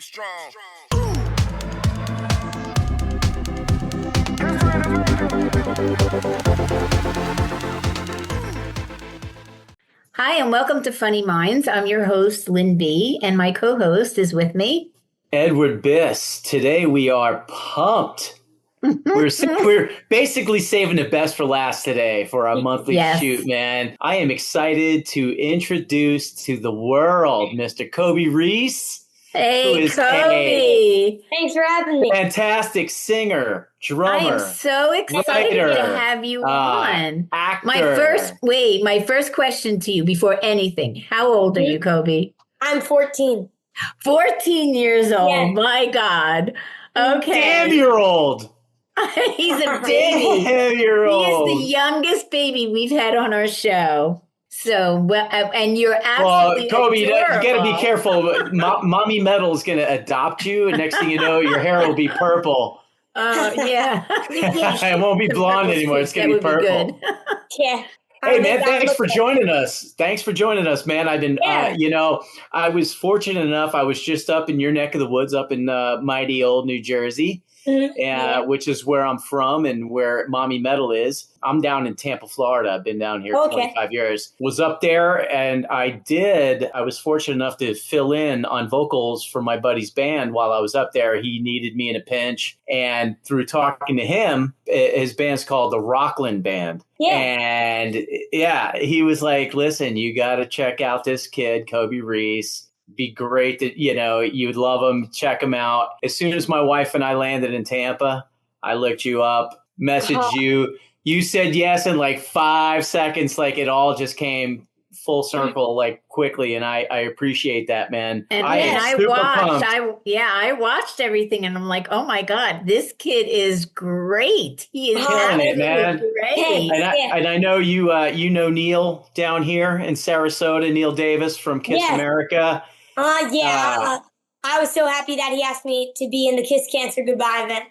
strong. Hi, and welcome to Funny Minds. I'm your host, Lynn B., and my co-host is with me, Edward Biss. Today we are pumped. We're basically saving the best for last today for our monthly shoot, man. I am excited to introduce to the world Mr. Kobi Reese. Hey, Kobi. Thanks for having me. Fantastic singer, drummer. I am so excited writer, to have you on. Actor. My first question to you before anything. How old are you, Kobi? I'm 14. 14 years old. Yes. My God. Okay. Damn, you're old. He's a baby. Damn, you're old. He is the youngest baby we've had on our show. So, and you're absolutely Kobi, you adorable. got to be careful. Mommy Metal is going to adopt you, and next thing you know, your hair will be purple. Yeah. It won't be blonde anymore. It's going to be purple. Yeah. Hey, man, thanks for joining us. Thanks for joining us, man. I've been, I was fortunate enough. I was just up in your neck of the woods, up in mighty old New Jersey. Which is where I'm from and where Mommy Metal is. I'm down in Tampa, Florida. I've been down here 25 years. Was up there and I was fortunate enough to fill in on vocals for my buddy's band while I was up there. He needed me in a pinch. And through talking to him, his band's called the Rockland Band. Yeah. And he was like, listen, you got to check out this kid, Kobi Reese. Be great that, you would love them. Check them out. As soon as my wife and I landed in Tampa, I looked you up, messaged you. You said yes in like 5 seconds. Like it all just came full circle, like quickly. And I appreciate that, man. And I watched everything and I'm like, oh my God, this kid is great. He is killing it, man. Great. And I know you know Neil down here in Sarasota, Neil Davis from Kiss America. I was so happy that he asked me to be in the Kiss Cancer Goodbye event.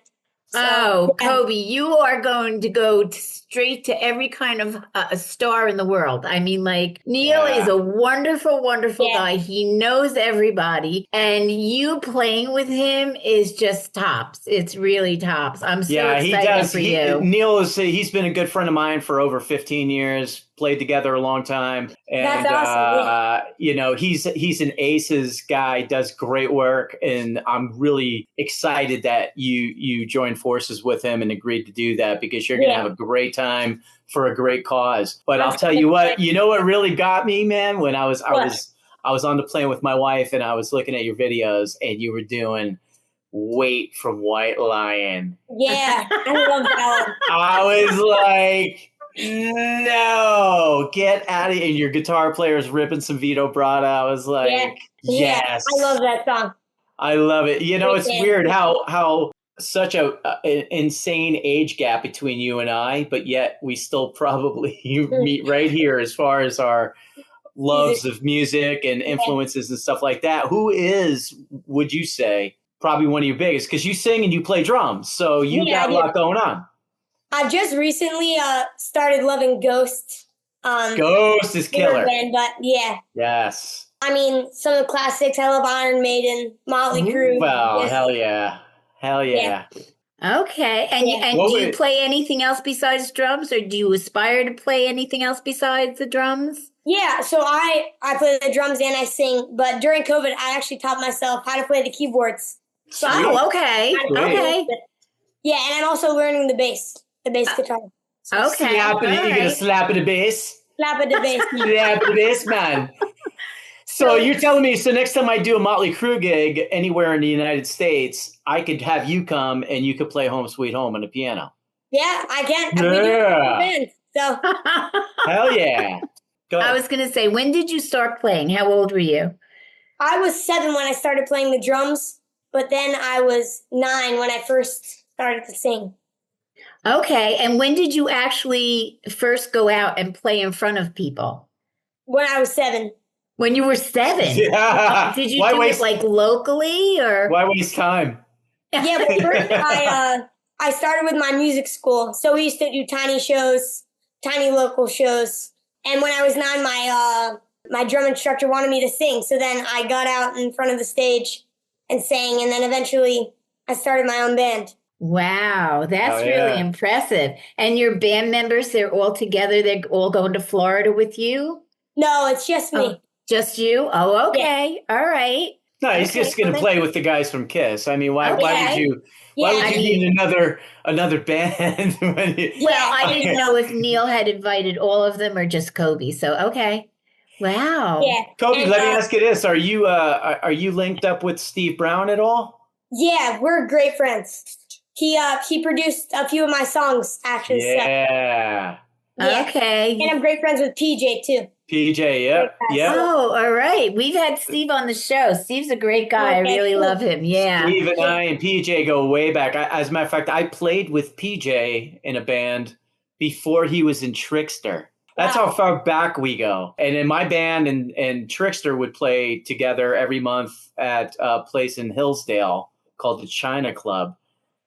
So, Kobi, you are going to go straight to every kind of a star in the world. I mean, like, Neil is a wonderful, wonderful guy. He knows everybody. And you playing with him is just tops. It's really tops. I'm so excited for you. Neil he's been a good friend of mine for over 15 years. Played together a long time. And, that's awesome. He's an Aces guy, does great work. And I'm really excited that you joined forces with him and agreed to do that because you're going to have a great time for a great cause. But I'll tell you what really got me, man, when I was on the plane with my wife and I was looking at your videos and you were doing Wait from White Lion. Yeah, I love that one. I was like, no, get out of here. And your guitar player is ripping some Vito Bratta. I was like, yes. I love that song. I love it. It's weird how such an insane age gap between you and I, but yet we still probably meet right here as far as our loves of music and influences and stuff like that. Who is, would you say, probably one of your biggest? Because you sing and you play drums, so you got a lot going on. I just recently started loving Ghost. Ghost is killer. Band, but Yes. I mean, some of the classics. I love Iron Maiden, Motley Crue. Well, hell yeah. Okay. And do you play anything else besides drums, or do you aspire to play anything else besides the drums? Yeah, so I play the drums and I sing, but during COVID, I actually taught myself how to play the keyboards. So okay. Yeah, and I'm also learning the bass guitar. Okay. You're going to slap at the bass? Slap at the bass. Slap at the bass, man. So you're telling me, so next time I do a Motley Crue gig anywhere in the United States, I could have you come and you could play Home Sweet Home on the piano? Yeah, I can. Yeah. So. Hell yeah. Go ahead. I was going to say, when did you start playing? How old were you? I was 7 when I started playing the drums, but then I was 9 when I first started to sing. Okay. And when did you actually first go out and play in front of people? When I was 7. When you were 7? Yeah. Did you do it like locally or? Why waste time? Yeah, but first I started with my music school. So we used to do tiny shows, tiny local shows. And when I was 9, my drum instructor wanted me to sing. So then I got out in front of the stage and sang. And then eventually I started my own band. Wow, that's really impressive. And your band members, they're all together. They're all going to Florida with you? No, it's just me. Oh, just you? Oh, okay. Yeah. All right. No, he's just going to play with the guys from Kiss. I mean, why would you need another band? Well, I didn't know if Neil had invited all of them or just Kobi. So, okay. Wow. Yeah. Kobi, let me ask you this. Are you linked up with Steve Brown at all? Yeah, we're great friends. He produced a few of my songs, actually. Yeah. Yeah. Okay. And I'm great friends with PJ, too. PJ, yeah. Oh, all right. We've had Steve on the show. Steve's a great guy. I really love him. Yeah. Steve and I and PJ go way back. As a matter of fact, I played with PJ in a band before he was in Trickster. That's how far back we go. And in my band and Trickster would play together every month at a place in Hillsdale called the China Club.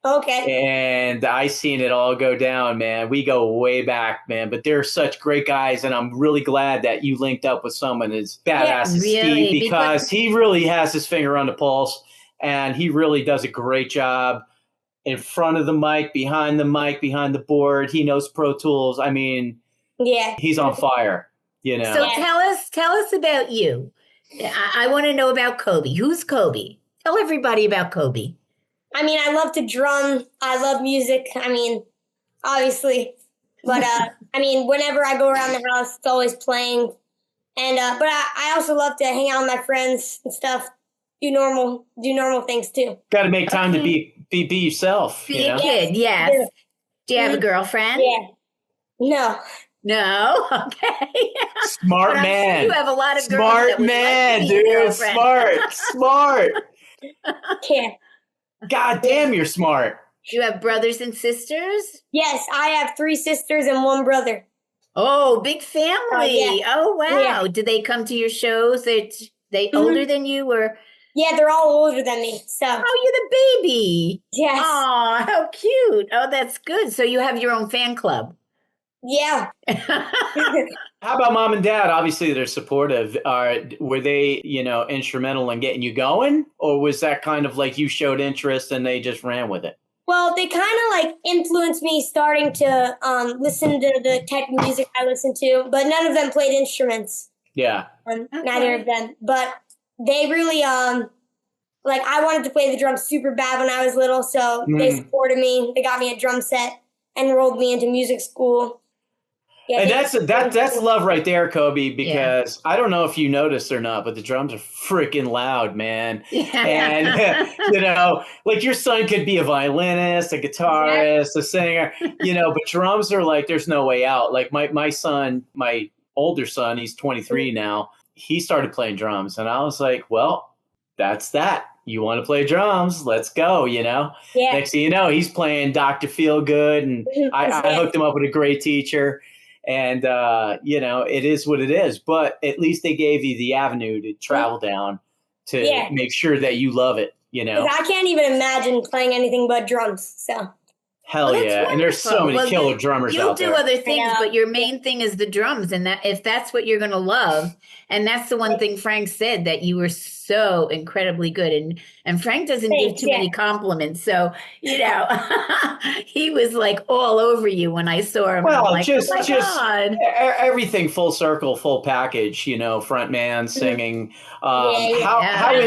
Okay. And I seen it all go down, man. We go way back, man. But they're such great guys, and I'm really glad that you linked up with someone as badass as Steve, because he really has his finger on the pulse, and he really does a great job in front of the mic, behind the board. He knows Pro Tools. I mean, he's on fire, you know. So tell us about you. I want to know about Kobi. Who's Kobi? Tell everybody about Kobi. I mean, I love to drum. I love music. I mean, obviously. But, I mean, whenever I go around the house, it's always playing. And but I also love to hang out with my friends and stuff. Do normal things, too. Got to make time to be yourself. Be a kid, yes. Do you have a girlfriend? Yeah. No? Okay. Smart man. You have a lot of smart man, dude. Smart. Yeah. God damn, you're smart. You have brothers and sisters? Yes, I have 3 sisters and 1 brother. Oh, big family. Oh, wow. Yeah. Do they come to your shows? They older than you or? Yeah, they're all older than me. So. Oh, you're the baby. Yes. Oh, how cute. Oh, that's good. So you have your own fan club. Yeah. How about mom and dad? Obviously, they're supportive. Were they, instrumental in getting you going? Or was that kind of like you showed interest and they just ran with it? Well, they kind of like influenced me starting to listen to the type of music I listen to, but none of them played instruments. Yeah. Neither of them. But they really, I wanted to play the drums super bad when I was little, so they supported me. They got me a drum set, enrolled me into music school. Yeah, and that's love right there, Kobi, because I don't know if you noticed or not, but the drums are freaking loud, man. Yeah. And, like your son could be a violinist, a guitarist, a singer, but drums are like, there's no way out. Like my son, my older son, he's 23 now. He started playing drums and I was like, well, that's that. You want to play drums? Let's go, Yeah. Next thing you know, he's playing Dr. Feelgood, and I hooked him up with a great teacher. And, it is what it is. But at least they gave you the avenue to travel down to make sure that you love it, I can't even imagine playing anything but drums. So. Hell yeah. Wonderful. And there's so many killer drummers out there. You'll do other things, but your main thing is the drums. And that if that's what you're going to love, and that's the one thing Frank said, that you were so incredibly good. And Frank doesn't give too many compliments. So, he was like all over you when I saw him. Well, like, just God. Everything full circle, full package, front man singing. How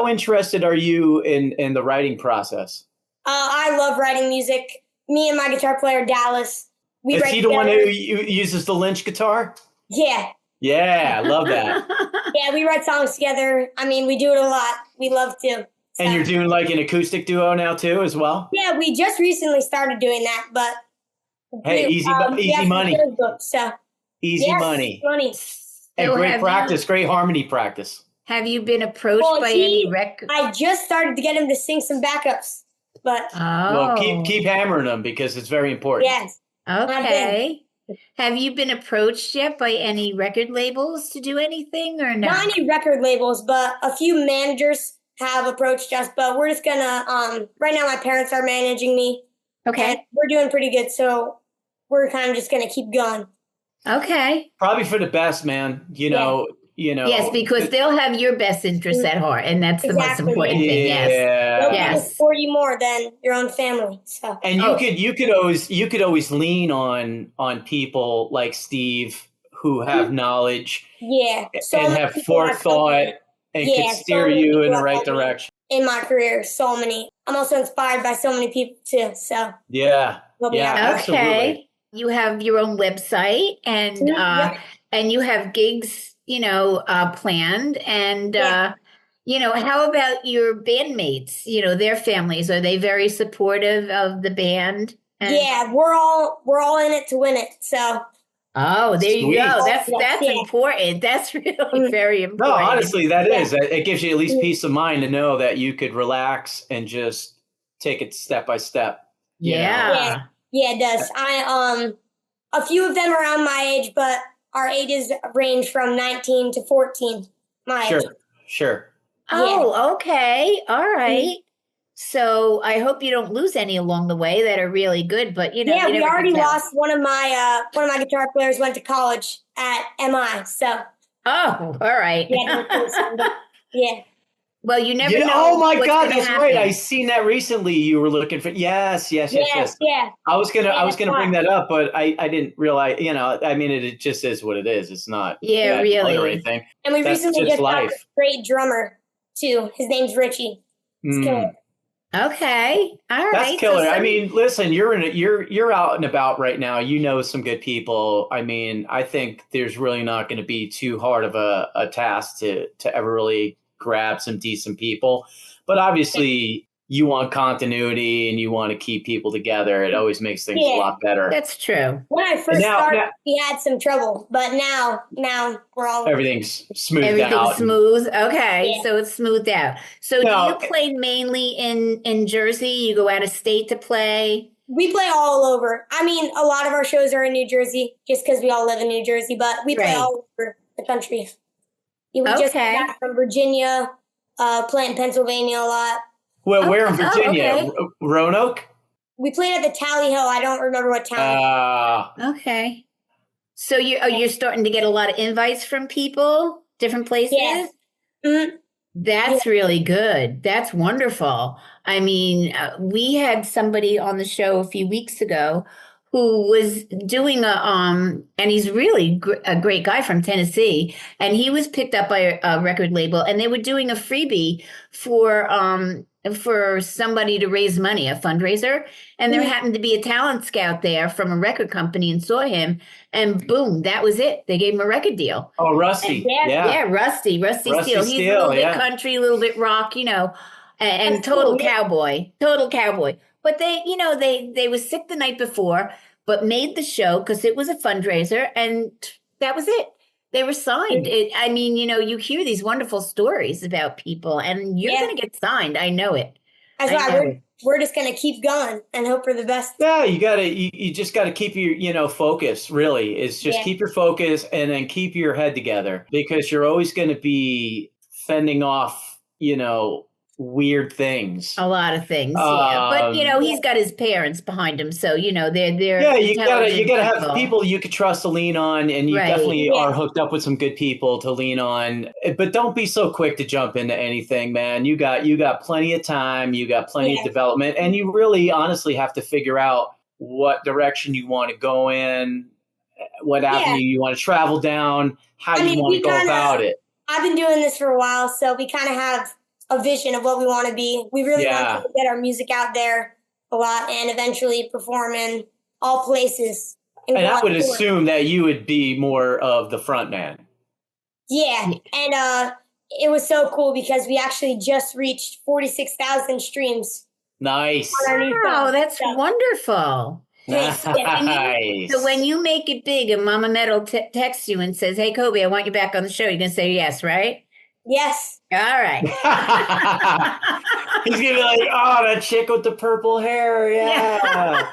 interested are you in the writing process? I love writing music. Me and my guitar player, Dallas. Is he the one who uses the Lynch guitar? Yeah. Yeah, I love that. Yeah, we write songs together. I mean, we do it a lot. We love to. So. And you're doing like an acoustic duo now too, as well? Yeah, we just recently started doing that, but. Hey, easy money. So. Easy money. And great practice, great harmony practice. Have you been approached by any record? I just started to get him to sing some backups. But well, keep hammering them because it's very important. Yes. Okay. Have you been approached yet by any record labels to do anything or not? Not any record labels, but a few managers have approached us. But we're just gonna right now my parents are managing me. Okay. And we're doing pretty good, so we're kind of just gonna keep going. Okay. Probably for the best, man. Yes, because they'll have your best interests at heart, and that's the most important thing. Yes. Nobody Yes. can support you more than your own family. So. And you could always lean on people like Steve who have knowledge, and have forethought, and can steer you in the right direction. In my career, so many. I'm also inspired by so many people too. So yeah, okay. Absolutely. You have your own website, and and you have gigs, planned, and how about your bandmates? Their families, are they very supportive of the band? Yeah, we're all in it to win it. So. Oh, there you go. That's important. That's really very important. No, honestly, that is. It gives you at least peace of mind to know that you could relax and just take it step by step. Yeah, it does. A few of them around my age, but our ages range from 19 to 14. Sure. Oh, okay. All right. So I hope you don't lose any along the way that are really good, but we already lost one of my guitar players went to college at MI. So. Oh, all right. Yeah. Well, you never know. Oh my God, that's right. I seen that recently. You were looking for yes. Yeah. I was gonna bring that up, but I didn't realize. I mean, it just is what it is. It's not really or anything. And we recently just got a great drummer too. His name's Richie. It's killer. Okay. All right. That's killer. I mean, listen, you're out and about right now. You know some good people. I mean, I think there's really not going to be too hard of a task to ever really grab some decent people. But obviously, you want continuity and you want to keep people together. It always makes things a lot better. That's true. When I first started, we had some trouble, but now we're all everything's smooth. Everything's smooth. Okay, so it's smoothed out. So do you play mainly in Jersey? You go out of state to play? We play all over. I mean, a lot of our shows are in New Jersey, just because we all live in New Jersey. But we play all over the country. We just got back from Virginia, play in Pennsylvania a lot. Well, where in Virginia? Roanoke? We played at the Tally Hill. I don't remember what town. Okay. So you're starting to get a lot of invites from people, different places? Yes. Mm-hmm. That's really good. That's wonderful. I mean, we had somebody on the show a few weeks ago who was doing and he's really a great guy from Tennessee, and he was picked up by a record label, and they were doing a freebie for somebody to raise money, a fundraiser. And there happened to be a talent scout there from a record company and saw him, and boom, that was it. They gave him a record deal. Oh, Rusty. Rusty Steele. He's a little bit country, a little bit rock, and total cowboy. But they were sick the night before, but made the show because it was a fundraiser, and that was it. They were signed. You hear these wonderful stories about people, and you're going to get signed. I know it. That's why we're just going to keep going and hope for the best. Yeah, you just got to keep your focus. Really, it's just keep your focus and then keep your head together, because you're always going to be fending off weird things. A lot of things, but he's got his parents behind him, so they're you gotta have people you could trust to lean on, and you definitely are hooked up with some good people to lean on. But don't be so quick to jump into anything, man. You got plenty of time, you got plenty of development, and you really honestly have to figure out what direction you want to go in, what avenue you want to travel down, how you want to go about it. I've been doing this for a while, so we kind of have a vision of what we want to be. We really want to get our music out there a lot and eventually perform in all places. And I would assume that you would be more of the front man. Yeah. And it was so cool because we actually just reached 46,000 streams. Nice. Wow, that's wonderful. Nice. So when you make it big and Mama Metal texts you and says, "Hey, Kobi, I want you back on the show," you're going to say yes, right? Yes. All right. He's going to be like, "Oh, that chick with the purple hair. Yeah."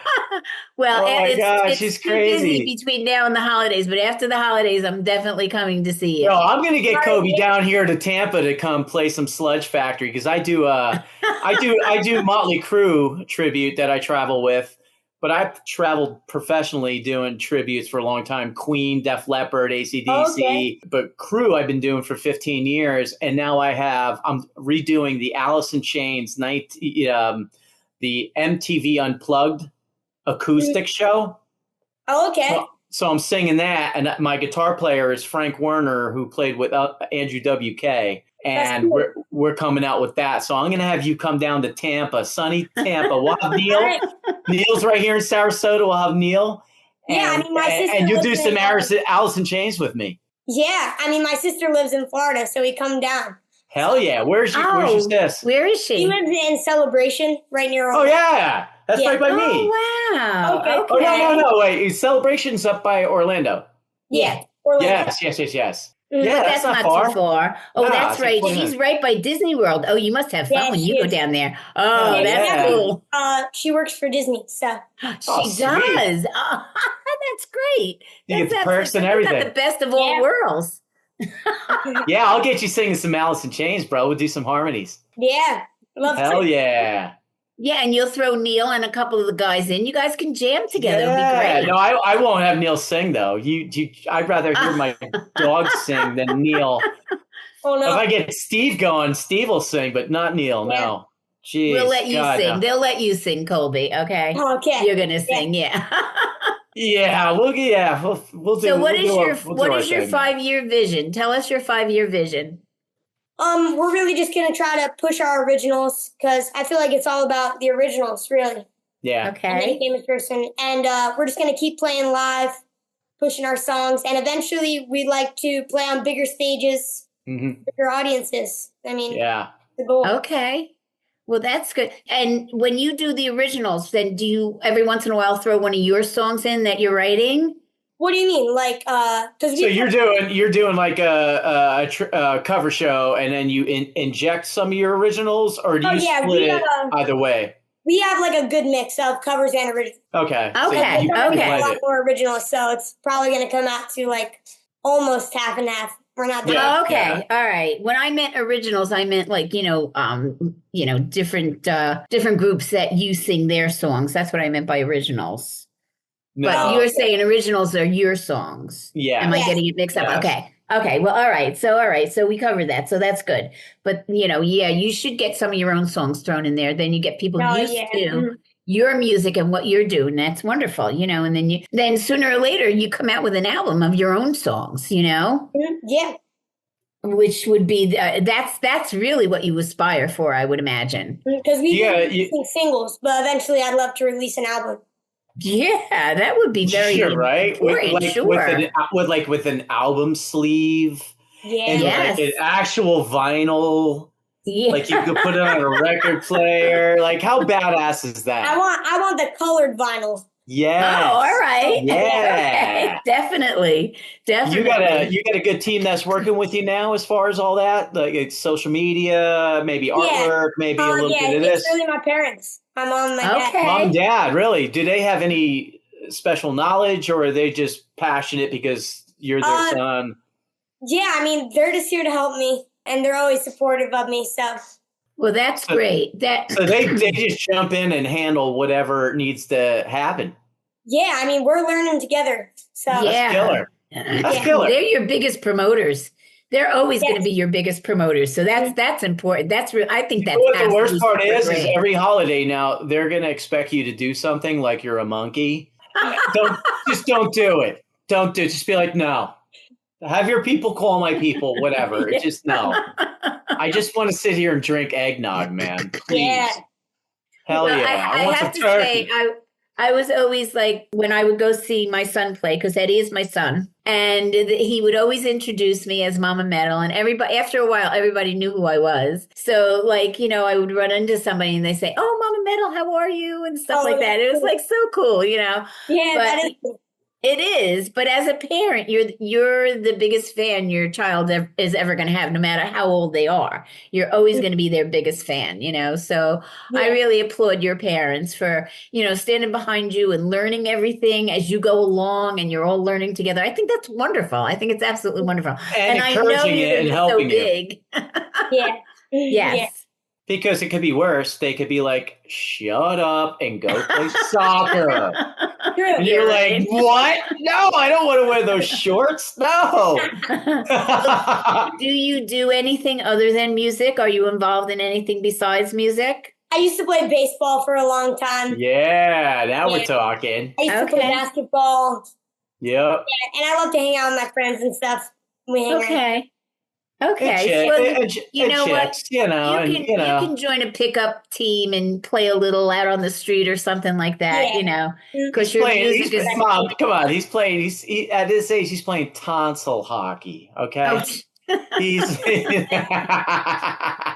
Well, it's she's crazy. Busy between now and the holidays, but after the holidays, I'm definitely coming to see you. No, I'm going to get Kobi down here to Tampa to come play some Sludge Factory, because I do Motley Crue tribute that I travel with but I've traveled professionally doing tributes for a long time. Queen, Def Leppard, AC/DC, but crew I've been doing for 15 years. And now I'm redoing the Alice in Chains the MTV Unplugged acoustic show. Oh, okay. So I'm singing that, and my guitar player is Frank Werner, who played with Andrew WK, and cool. we're coming out with that. So I'm going to have you come down to Tampa, sunny Tampa. We'll have Neil. Right. Neil's right here in Sarasota. We'll have Neil. And, my sister and you'll do some Alice in Chains with me. Yeah, my sister lives in Florida, so we come down. Hell yeah! Where's your sis? Where is she? She lives in Celebration, right near. Oh yeah. That's right by me. Oh, wow. Okay. Oh, no. Wait. Celebration's up by Orlando. Yeah. Orlando. Yes. Mm-hmm. Yeah, that's not far. too far. Oh, that's right. She's right by Disney World. Oh, you must have fun when you go down there. Oh, that's cool. She works for Disney, so. She does. Oh, that's great. You get the perks and everything. That's the best of all worlds. Yeah, I'll get you singing some Alice in Chains, bro. We'll do some harmonies. Yeah. Hell yeah. Yeah, and you'll throw Neil and a couple of the guys in. You guys can jam together. It'll be great. No, I won't have Neil sing though. I'd rather hear my dog sing than Neil. Oh no! If I get Steve going, Steve will sing, but not Neil. Yeah. No. Jeez, we'll let you sing. No. They'll let you sing, Kobi. Okay. Okay. You're gonna sing, yeah. We'll do. So what is your 5-year vision? Tell us your 5-year vision. We're really just going to try to push our originals because I feel like it's all about the originals, really. Yeah. Okay. And the famous person. And we're just going to keep playing live, pushing our songs. And eventually we'd like to play on bigger stages, bigger audiences. The goal. Okay. Well, that's good. And when you do the originals, then do you every once in a while throw one of your songs in that you're writing? What do you mean? Like, so you're doing like a cover show, and then you inject some of your originals, or do you split it either way? We have like a good mix of covers and originals. Okay. Okay. A lot more originals, so it's probably going to come out to like almost half and half. We're not there. Yeah, okay. Yeah. All right. When I meant originals, I meant like, different groups that you sing their songs. That's what I meant by originals. No. But you're saying originals are your songs. Yeah. Am I getting it mixed up? Yes. Okay. Well, all right. So we covered that. So that's good. But, you should get some of your own songs thrown in there. Then you get people used to your music and what you're doing. That's wonderful, and then sooner or later you come out with an album of your own songs, Yeah. Which would be, that's really what you aspire for, I would imagine. Because we sing singles, but eventually I'd love to release an album. Yeah, that would be very right. With an album sleeve, and like an actual vinyl. Yeah. Like you could put it on a record player. Like how badass is that? I want the colored vinyl. Yeah. Oh, all right. Yeah. Okay. Definitely. You got a good team that's working with you now as far as all that, like social media, maybe artwork, maybe a little bit of this. It's really my parents. My mom and my dad. Mom and dad, really? Do they have any special knowledge, or are they just passionate because you're their son? Yeah, they're just here to help me, and they're always supportive of me. So. Well, that's great. So they just jump in and handle whatever needs to happen. Yeah, we're learning together. So that's killer. That's killer. They're your biggest promoters. They're always going to be your biggest promoters. So that's important. That's real. I think that's what the worst part is every holiday now they're going to expect you to do something like you're a monkey. Don't do it. Just be like, no. Have your people call my people, whatever. It's just no. I just want to sit here and drink eggnog, man. Please. Yeah. Hell yeah. I want have to say, I was always like, when I would go see my son play, because Eddie is my son, and he would always introduce me as Mama Metal, and after a while, everybody knew who I was. So, I would run into somebody, and they say, "Oh, Mama Metal, how are you?" and stuff like that. It was like so cool, Yeah, that is cool. It is, but as a parent, you're the biggest fan your child is ever going to have, no matter how old they are. You're always going to be their biggest fan, So I really applaud your parents for, standing behind you and learning everything as you go along, and you're all learning together. I think that's wonderful. I think it's absolutely wonderful. And I know you're so big. Yeah. Yes. Because it could be worse. They could be like, shut up and go play soccer. And you're like, what? No, I don't want to wear those shorts. No. Do you do anything other than music? Are you involved in anything besides music? I used to play baseball for a long time. Yeah, now we're talking. I used to play basketball. Yep. Yeah, and I love to hang out with my friends and stuff. We hang out. Okay. Well, you know what? You can join a pickup team and play a little out on the street or something like that. You know, because your music is. Mom, come on, he's playing. At this age, he's playing tonsil hockey. Okay. He's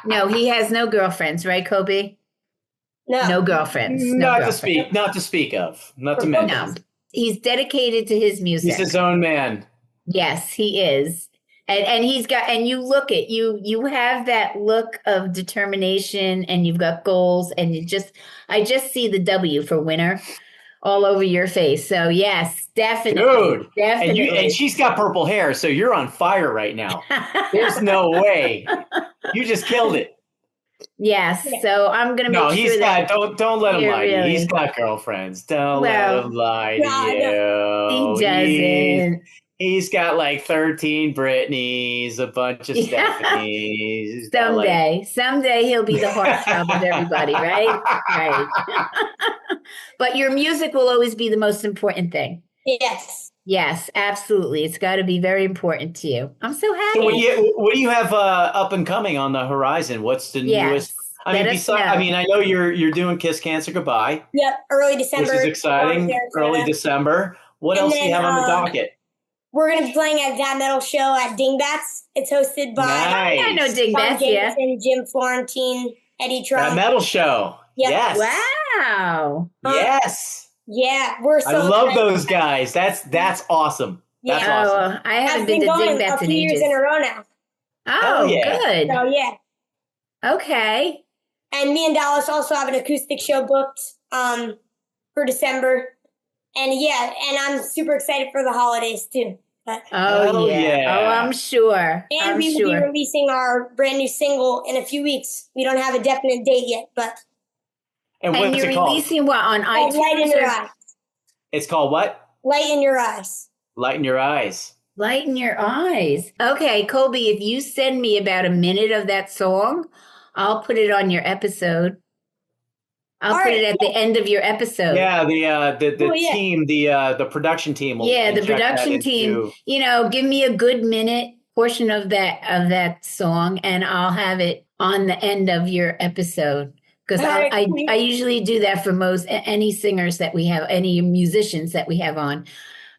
no, he has no girlfriends, right, Kobe? No girlfriends. Not to speak of. Not to mention. No, he's dedicated to his music. He's his own man. Yes, he is. And he's got, and you look at you have that look of determination, and you've got goals, and I just see the W for winner all over your face. So yes, definitely. Dude, definitely. And she's got purple hair, so you're on fire right now. There's no way. You just killed it. Yes. So I'm going to make sure that. Don't let him lie to you. He's got girlfriends. Don't let him lie to you. He doesn't. He's got like 13 Britneys, a bunch of Stephanies. Someday he'll be the heartthrob of everybody, right? Right. But your music will always be the most important thing. Yes. Yes, absolutely. It's got to be very important to you. I'm so happy. So what do you have up and coming on the horizon? What's the newest? I mean, I know you're doing Kiss Cancer Goodbye. Yep, early December. Which is exciting. Early December. What else do you have on the docket? We're going to be playing at That Metal Show at Dingbats. It's hosted by I know Dingbats, Jim Florentine, Eddie Trump. That Metal Show. Yep. Yes. Wow. Yes. Yeah, we're so I love those guys. That's awesome. That's awesome. I haven't been to Dingbats in ages. Years in a row now. Oh, good. So yeah. Okay. And me and Dallas also have an acoustic show booked for December. And I'm super excited for the holidays too. But, Oh, I'm sure. And we will be releasing our brand new single in a few weeks. We don't have a definite date yet, but. And what's you're it called? Releasing what on iTunes? Light in Your Eyes. It's called what? Light in Your Eyes. Light in Your Eyes. Light in Your Eyes. Okay, Kobe, if you send me about a minute of that song, I'll put it on your episode. I'll put it at the end of your episode. Yeah, the team, the production team. The production team. Give me a good minute portion of that song, and I'll have it on the end of your episode. Because I usually do that for any singers that we have, any musicians that we have on.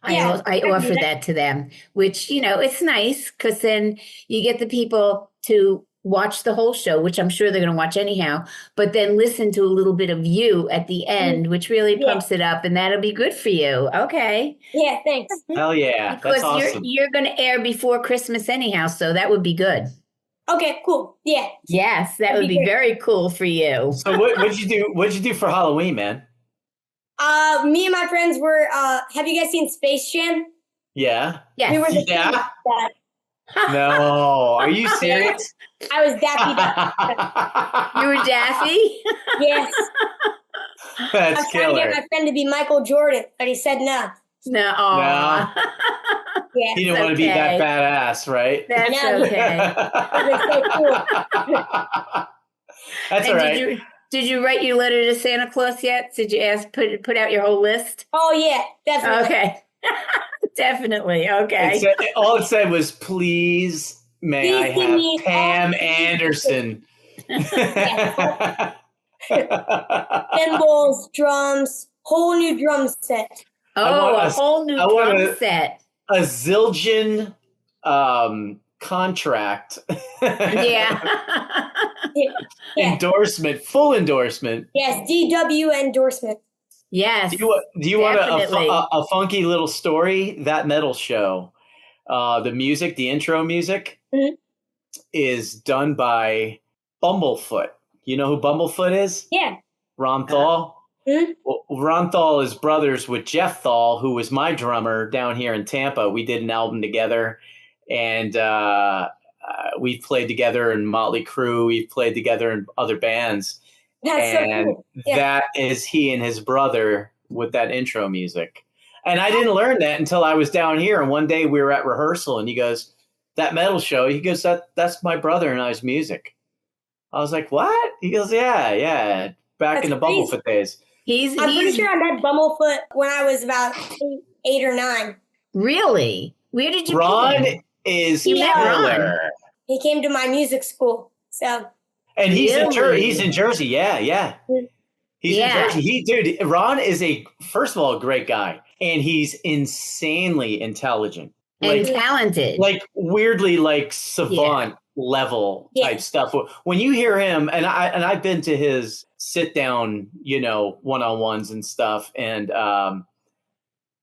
I offer that to them, which, it's nice because then you get the people to watch the whole show, which I'm sure they're going to watch anyhow, but then listen to a little bit of you at the end, which really pumps it up, and that'll be good for you. Okay. Yeah, thanks. Hell yeah. Because that's awesome. You're going to air before Christmas anyhow, so that would be good. Okay, cool. Yeah. Yes, that would be very cool for you. So what'd you do? What'd you do for Halloween, man? Me and my friends were. Have you guys seen Space Jam? Yeah. Yes. We were No, are you serious? I was Daffy. You were Daffy? Yes. That's I was killer. trying to get my friend to be Michael Jordan, but he said no. No. Yeah, he didn't want to be that badass, right? That's okay. That's all right. Did you write your letter to Santa Claus yet? Did you put out your whole list? Oh yeah, definitely. Okay. Definitely. Okay. All it said was, please, may I have Pam Anderson. Cymbals, drums, whole new drum set. A whole new drum set. A zillion contract. Yeah. Endorsement, full endorsement. Yes, DW endorsement. Yes. Do you want a funky little story? That Metal Show, the music, the intro music, is done by Bumblefoot. You know who Bumblefoot is? Yeah. Ron Thal. Well, Ron Thal is brothers with Jeff Thal, who was my drummer down here in Tampa. We did an album together, and we've played together in Motley Crue. We've played together in other bands. That's so cool. Yeah. That is he and his brother with that intro music. And I didn't learn that until I was down here. And one day we were at rehearsal and he goes, that metal show, he goes, that's my brother and I's music. I was like, what? He goes, yeah. Back in the Bumblefoot days. I'm pretty sure I met Bumblefoot when I was about 8 or 9. Really? Where did you Ron meet him? is Ron. He came to my music school. So. And he's in Jersey. Yeah. He's in Jersey. Ron is first of all, a great guy. And he's insanely intelligent. And talented. Like weirdly like savant level type stuff. When you hear him, and I've been to his sit down, one-on-ones and stuff. And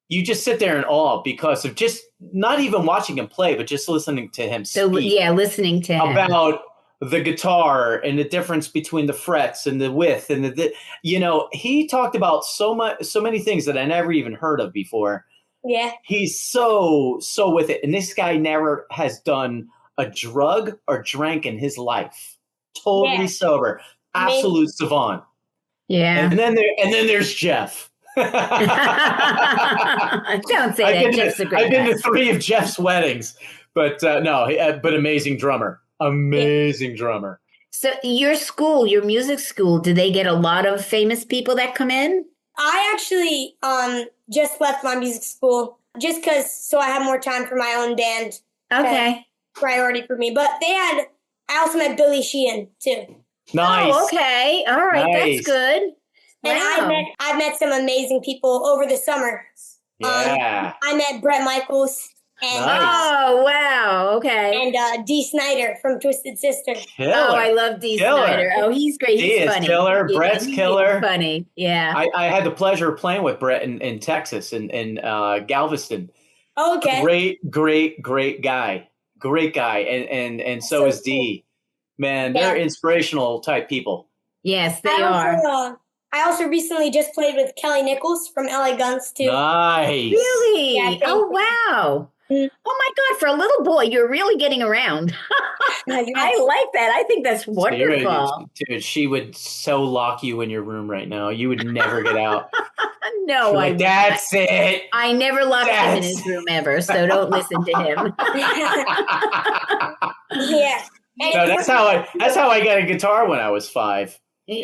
you just sit there in awe because of just not even watching him play, but just listening to him speak. Listening to him. About the guitar and the difference between the frets and the width and he talked about so many things that I never even heard of before. Yeah. He's so with it. And this guy never has done a drug or drank in his life. Totally sober. Absolute savant. Yeah. And then there's Jeff. Don't say that. Jeff's a great I've been to 3 of Jeff's weddings, but but amazing drummer. Amazing drummer. So your music school, do they get a lot of famous people that come in? I actually just left my music school just so I have more time for my own band. Okay. Priority for me. But I also met Billy Sheehan too. Nice. Oh, okay. All right. Nice. That's good. And wow. I've met some amazing people over the summer. Yeah. I met Brett Michaels. And, Oh, wow. Okay. And Dee Snider from Twisted Sister. Killer. Oh, I love Dee Snider. Oh, he's great. He's funny. Killer. Yeah, Brett's killer. Funny. Yeah. I had the pleasure of playing with Brett in Texas, in Galveston. Oh, okay. Great guy. Great guy. And so is Dee. Man, they're inspirational type people. Yes, they are. I also recently just played with Kelly Nichols from LA Guns, too. Nice. Really? Yeah, oh, wow. Oh, my God. For a little boy, you're really getting around. I like that. I think that's wonderful. Dude, she would so lock you in your room right now. You would never get out. No, that's it. I never locked him in his room ever, so don't listen to him. Yeah. No, that's how I got a guitar when I was 5. Do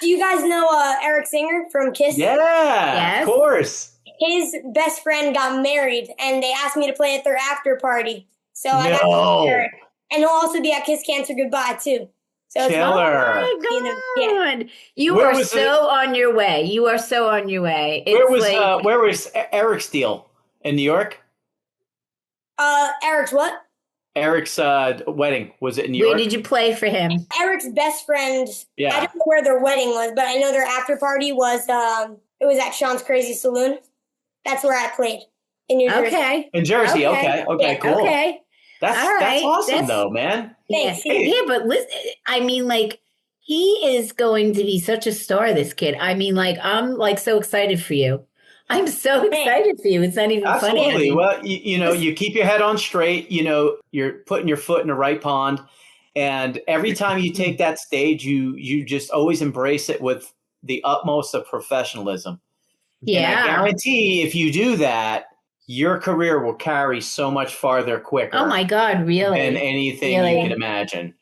you guys know Eric Singer from Kiss? Yeah, yes. Of course. His best friend got married, and they asked me to play at their after party. So I got to Eric. And he'll also be at Kiss Cancer Goodbye, too. So Killer. Oh, my God. You are so on your way. You are so on your way. Where was Eric's deal? In New York? Eric's what? Eric's wedding. Was it in New York? Where did you play for him? Eric's best friend. Yeah. I don't know where their wedding was, but I know their after party was, it was at Sean's Crazy Saloon. That's where I played. In New Jersey. Okay. In Jersey. Okay, yeah. cool. Okay. That's awesome, though, man. Thanks. Yeah, but listen, I mean, like, he is going to be such a star, this kid. I mean, like, I'm, like, so excited for you. I'm so excited for you. It's not even funny. Absolutely. Well, you keep your head on straight. You're putting your foot in the right pond. And every time you take that stage, you just always embrace it with the utmost of professionalism. Yeah. And I guarantee if you do that, your career will carry so much farther quicker. Oh my God, really? Than anything you can imagine.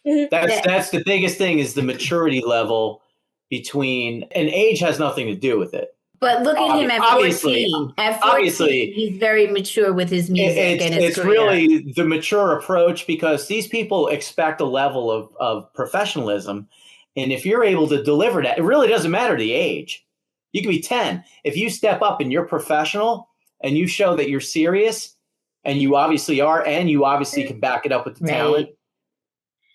That's the biggest thing is the maturity level between, and age has nothing to do with it. But look at him at 14. At 14, he's very mature with his music and his career. Really the mature approach because these people expect a level of professionalism. And if you're able to deliver that, it really doesn't matter the age. You can be 10. If you step up and you're professional and you show that you're serious, and you obviously are, and you obviously can back it up with the talent,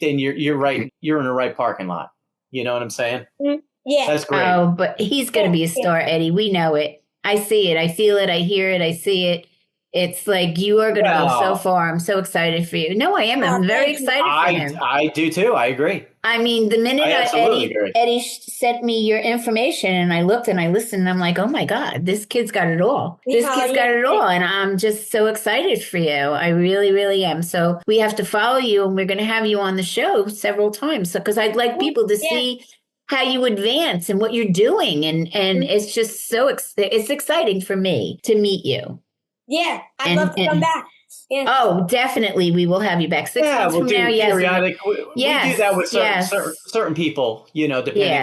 then you're right. You're in the right parking lot. You know what I'm saying? Yeah. That's great. Oh, but he's going to be a star, Eddie. We know it. I see it. I feel it. I hear it. I see it. It's like you are going to go so far. I'm so excited for you. No, I am. I'm very excited for him. I do too. I agree. I mean, the minute Eddie sent me your information and I looked and I listened, and I'm like, oh my God, this kid's got it all. This kid's got it all. And I'm just so excited for you. I really, really am. So we have to follow you, and we're going to have you on the show several times. So, because I'd like people to see how you advance and what you're doing. And it's just it's exciting for me to meet you. Yeah, I'd love to come back. Yeah. Oh, definitely. We will have you back 6 months from now. Periodic. We do that with certain people, depending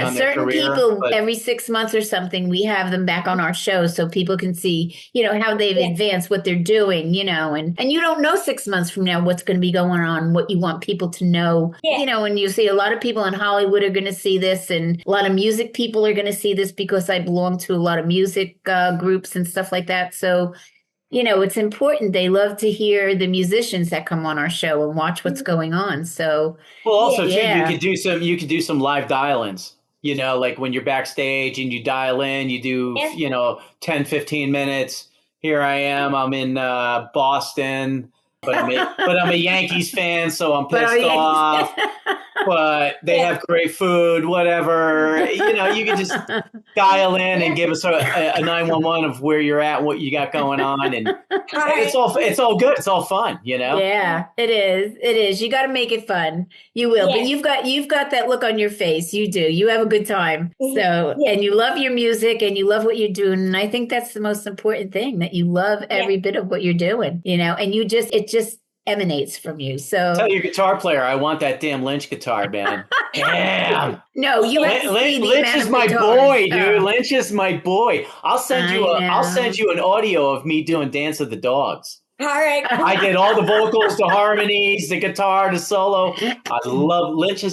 on their career. Certain people, every 6 months or something, we have them back on our show so people can see, how they've advanced, what they're doing, and you don't know 6 months from now what's going to be going on, what you want people to know, and you see a lot of people in Hollywood are going to see this, and a lot of music people are going to see this because I belong to a lot of music groups and stuff like that. So, it's important. They love to hear the musicians that come on our show and watch what's going on. So, well, also too, you could do some live dial-ins, like when you're backstage and you dial in, you do, 10, 15 minutes. Here I am. I'm in Boston, but I'm a Yankees fan, so I'm pissed off. But they have great food, whatever. You can just dial in and give us a 911 of where you're at, what you got going on, and it's all good. It's all fun, Yeah, it is. It is. You got to make it fun. You will, but you've got that look on your face. You do. You have a good time. So, and you love your music and you love what you're doing, and I think that's the most important thing, that you love every bit of what you're doing. And it just emanates from you. So tell your guitar player, I want that damn Lynch guitar, man. Damn. No, you have to see Lynch is my boy, dude. Lynch is my boy. I'll send you an audio of me doing Dance of the Dogs. All right. I did all the vocals, the harmonies, the guitar, the solo. I love Lynch.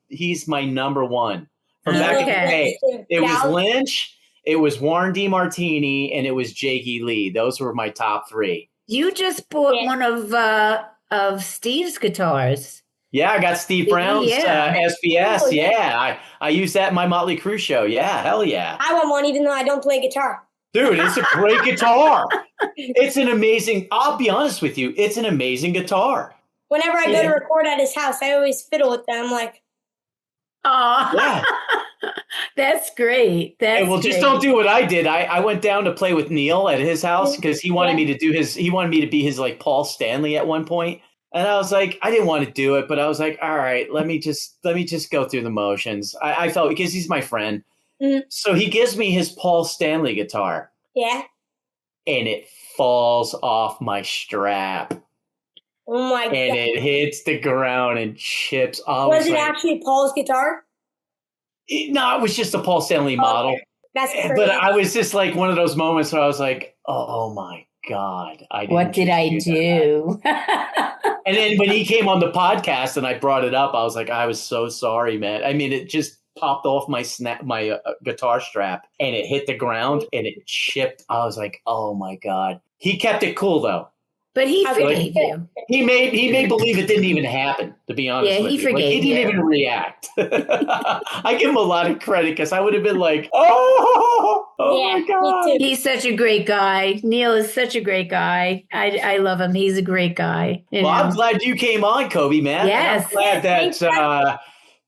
He's my number one. From back in the day, it was Lynch, it was Warren DeMartini, and it was Jakey Lee. Those were my top three. You just bought one of Steve's guitars. Yeah, I got Steve Brown's SBS. Oh, yeah, I use that in my Motley Crue show. Yeah, hell yeah. I want one, even though I don't play guitar. Dude, it's a great guitar. It's an amazing. I'll be honest with you, it's an amazing guitar. Whenever I go to record at his house, I always fiddle with them. I'm like, oh, yeah. That's great. Just don't do what I did. I went down to play with Neil at his house because he wanted me to do he wanted me to be his like Paul Stanley at one point. And I was like, I didn't want to do it, but I was like, all right, let me just go through the motions. I felt, because he's my friend. Mm-hmm. So he gives me his Paul Stanley guitar. Yeah. And it falls off my strap. Oh my God. And it hits the ground and chips. Was it actually Paul's guitar? No, it was just a Paul Stanley model. Okay. That's crazy. But I was just like one of those moments where I was like, oh my God. What did I do? And then when he came on the podcast and I brought it up, I was like, I was so sorry, man. I mean, it just popped off my guitar strap and it hit the ground and it chipped. I was like, oh my God. He kept it cool though. But he forgave you. He made believe it didn't even happen, to be honest with you. He forgave you. He didn't even react. I give him a lot of credit because I would have been like, oh my God. He's such a great guy. Neil is such a great guy. I love him. He's a great guy. Well, I'm glad you came on, Kobi, man. Yes. I'm glad that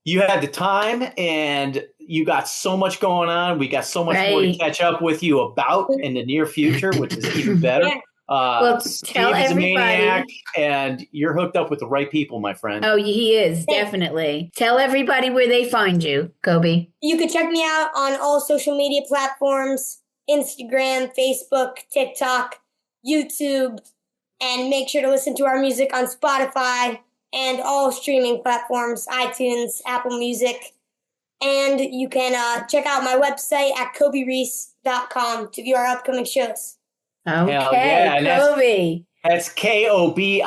you had the time and you got so much going on. We got so much more to catch up with you about in the near future, which is even better. Yeah. Well, tell everybody. A maniac, and you're hooked up with the right people, my friend. Oh, he is, definitely. Tell everybody where they find you, Kobi. You can check me out on all social media platforms, Instagram, Facebook, TikTok, YouTube, and make sure to listen to our music on Spotify and all streaming platforms, iTunes, Apple Music. And you can check out my website at kobireese.com to view our upcoming shows. Okay, Kobi. That's Kobireese.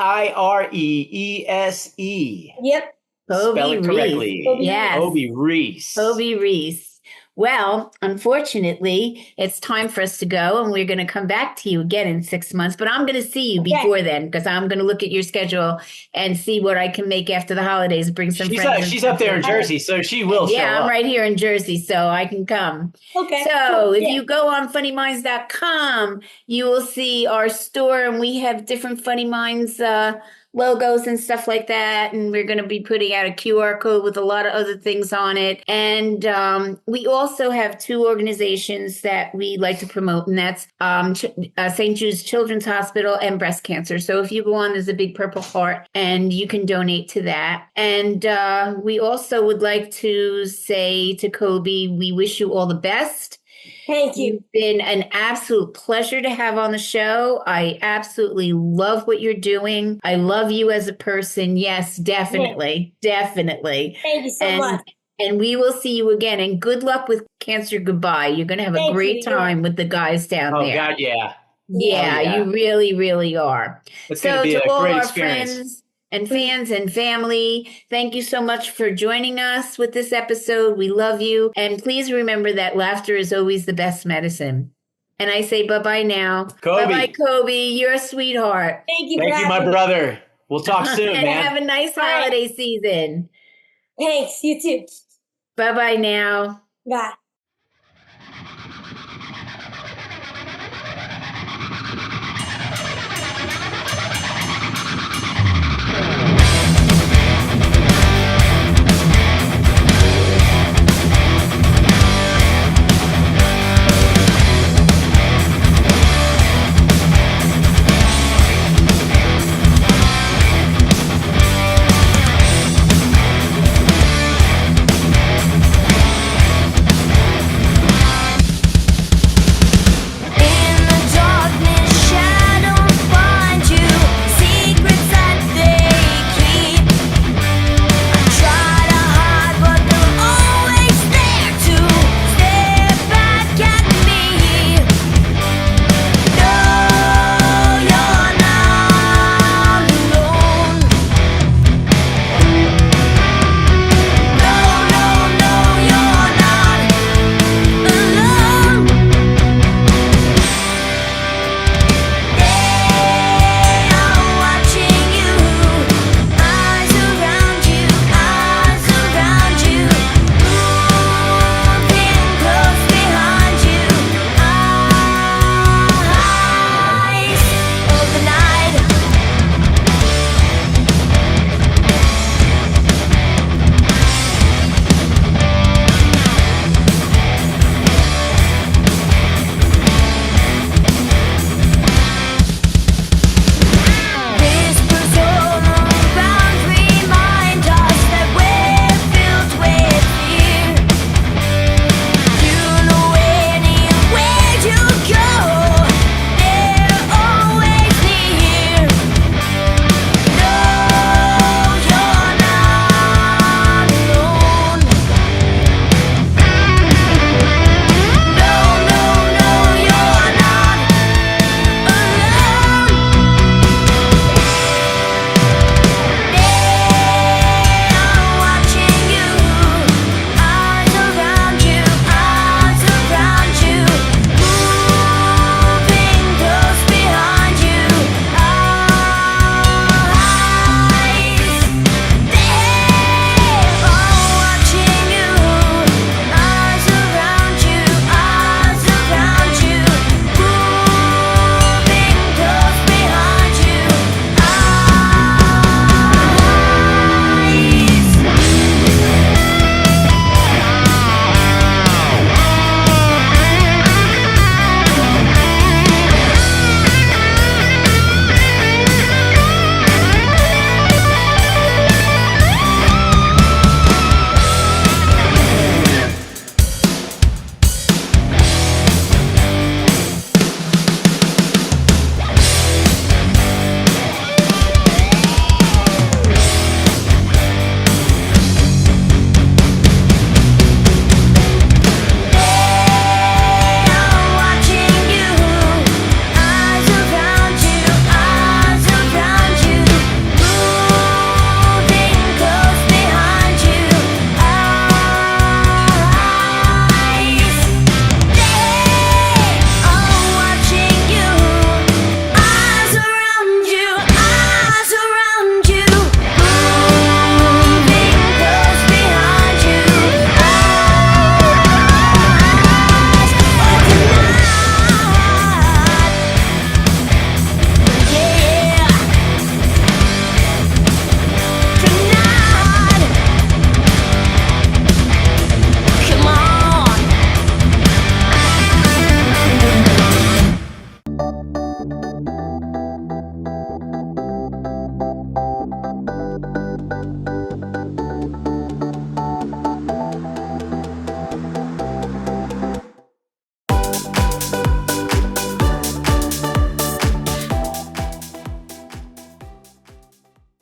Yep. Spell it correctly. Yes. Kobi Reese. Kobi Reese. Well, unfortunately, it's time for us to go, and we're going to come back to you again in 6 months. But I'm going to see you before then, because I'm going to look at your schedule and see what I can make after the holidays. Bring some friends. She's up there in Jersey, so she will show up. Yeah, I'm right here in Jersey, so I can come. Okay. So if you go on funnyminds.com, you will see our store, and we have different Funny Minds logos and stuff like that. And we're going to be putting out a QR code with a lot of other things on it. And we also have two organizations that we like to promote, and that's St. Jude's Children's Hospital and breast cancer. So if you go on, there's a big purple heart, and you can donate to that. And we also would like to say to Kobi, we wish you all the best. Thank you. You've been an absolute pleasure to have on the show. I absolutely love what you're doing. I love you as a person. Yes, definitely. Definitely. Thank you so much. And we will see you again. And good luck with Cancer Goodbye. You're going to have a great time with the guys down there. Oh, God, yeah. Yeah, you really, really are. It's going to be a great experience. Friends and fans and family, thank you so much for joining us with this episode. We love you. And please remember that laughter is always the best medicine. And I say bye-bye now. Kobi. Bye-bye, Kobi. You're a sweetheart. Thank you. Thank you, my brother. We'll talk soon, and man. have a nice holiday season. Thanks. You too. Bye-bye now. Bye.